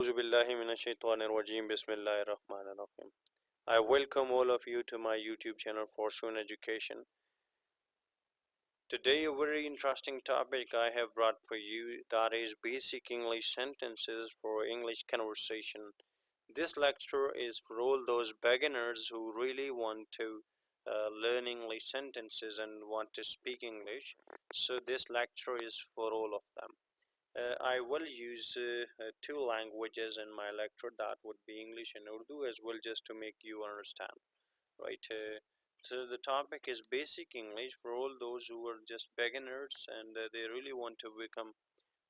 Bismillahirrahmanirrahim. I welcome all of you to my YouTube channel for Fluent Education. Today, a very interesting topic I have brought for you, that is basic English sentences for English conversation. This lecture is for all those beginners who really want to learn English sentences and want to speak English. So this lecture is for all of them. I will use two languages in my lecture, that would be English and Urdu as well, just to make you understand, right? So the topic is basic English for all those who are just beginners and they really want to become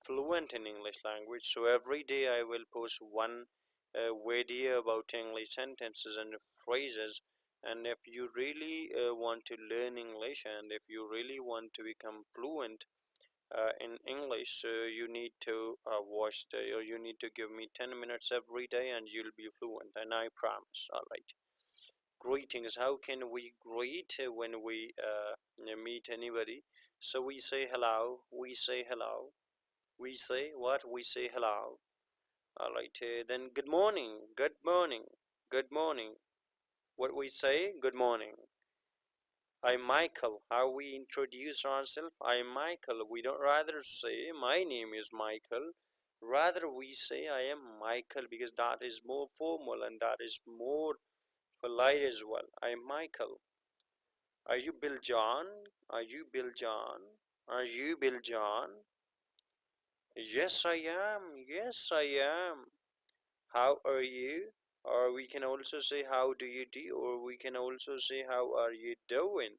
fluent in English language. So every day I will post one video about English sentences and phrases. And if you really want to learn English and if you really want to become fluent in English, you need to watch or you need to give me 10 minutes every day and you'll be fluent, and I promise. All right. Greetings. How can we greet when we meet anybody? So we say hello, we say hello, we say what? We say hello. All right. Then good morning, good morning, good morning. What we say? Good morning. I'm Michael. How we introduce ourselves? I'm Michael. We don't rather say my name is Michael. Rather we say I am Michael, because that is more formal and that is more polite as well. I'm Michael. Are you Bill John? Are you Bill John? Are you Bill John? Yes I am. Yes I am. How are you? Or we can also say how do you do, or we can also say how are you doing?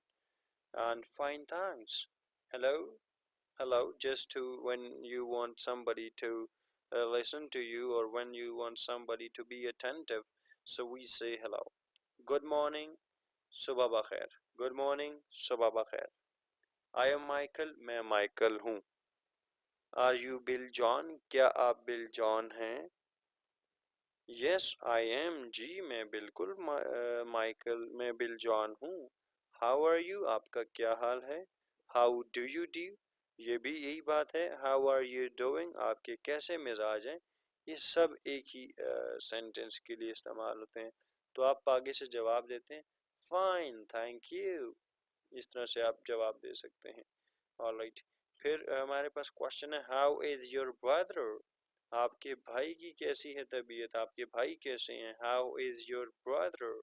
And fine, thanks. Hello, hello. Just to when you want somebody to listen to you, or when you want somebody to be attentive, so we say hello. Good morning, सुबह बखैर. Good morning, सुबह बखैर. I am Michael. मैं Michael हूँ. Are you Bill John? क्या आप bill John हैं? Yes I am. जी मैं बिल्कुल Michael, मैं बिल जॉन हूँ. How are you? आपका क्या हाल है? How do you do? ये भी यही बात है. How are you doing? आपके कैसे मिजाज हैं? ये सब एक ही सेंटेंस के लिए इस्तेमाल होते हैं. तो आप आगे से जवाब देते हैं फाइन, थैंक यू. इस तरह से आप जवाब दे सकते हैं. ऑलराइट. फिर हमारे पास क्वेश्चन है हाउ इज योर ब्रदर? आपके भाई की कैसी है तबीयत? आपके भाई कैसे हैं? How is your brother?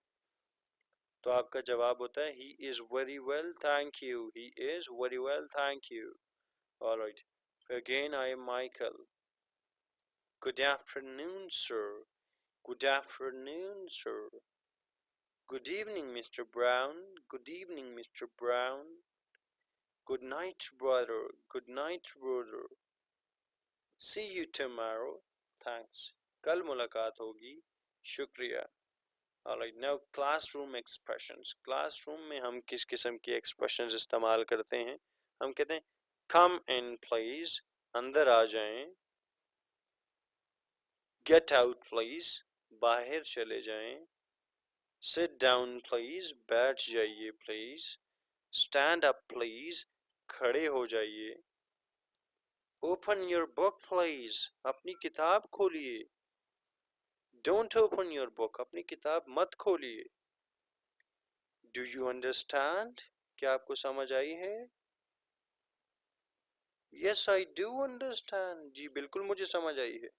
तो आपका जवाब होता है he is very well thank you. He is very well thank you. Alright. Again I am Michael. Good afternoon sir. Good afternoon sir. Good evening mister Brown. Good evening mister Brown. Good night brother. Good night brother. See you tomorrow. Thanks. कल मुलाकात होगी. शुक्रिया. Alright, now classroom expressions. Classroom में हम किस किस्म के expressions इस्तेमाल करते हैं? हम कहते हैं come in please, अंदर आ जाएं. Get out please, बाहर चले जाएं. Sit down please, बैठ जाइए please. Stand up please, खड़े हो जाइए. Open your book please, अपनी किताब खोलिए. Don't open your book, अपनी किताब मत खोलिए. Do you understand? क्या आपको समझ आई है? Yes, I do understand. जी बिल्कुल मुझे समझ आई है.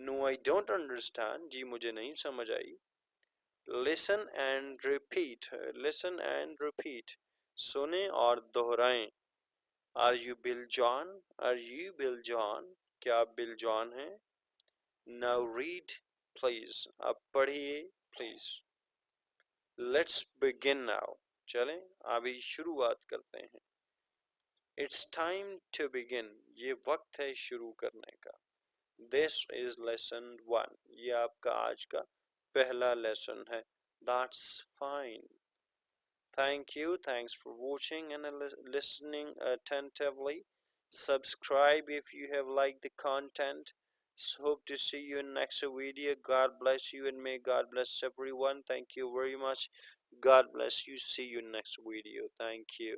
No, I don't understand. जी मुझे नहीं समझ आई. Listen and repeat. Listen and repeat. सुने और दोहराएं. Are you Bill John? Are you Bill John? क्या आप बिल जॉन हैं? Now read, please. अब पढ़िए, please. Let's begin now. चलें अभी शुरुआत करते हैं. It's time to begin. ये वक्त है शुरू करने का. This is lesson 1. ये आपका आज का पहला lesson है. That's fine. Thank you. Thanks for watching and listening attentively. Subscribe if you have liked the content. Hope to see you in next video. God bless you and may God bless everyone. Thank you very much. God bless you. See you next video. Thank you.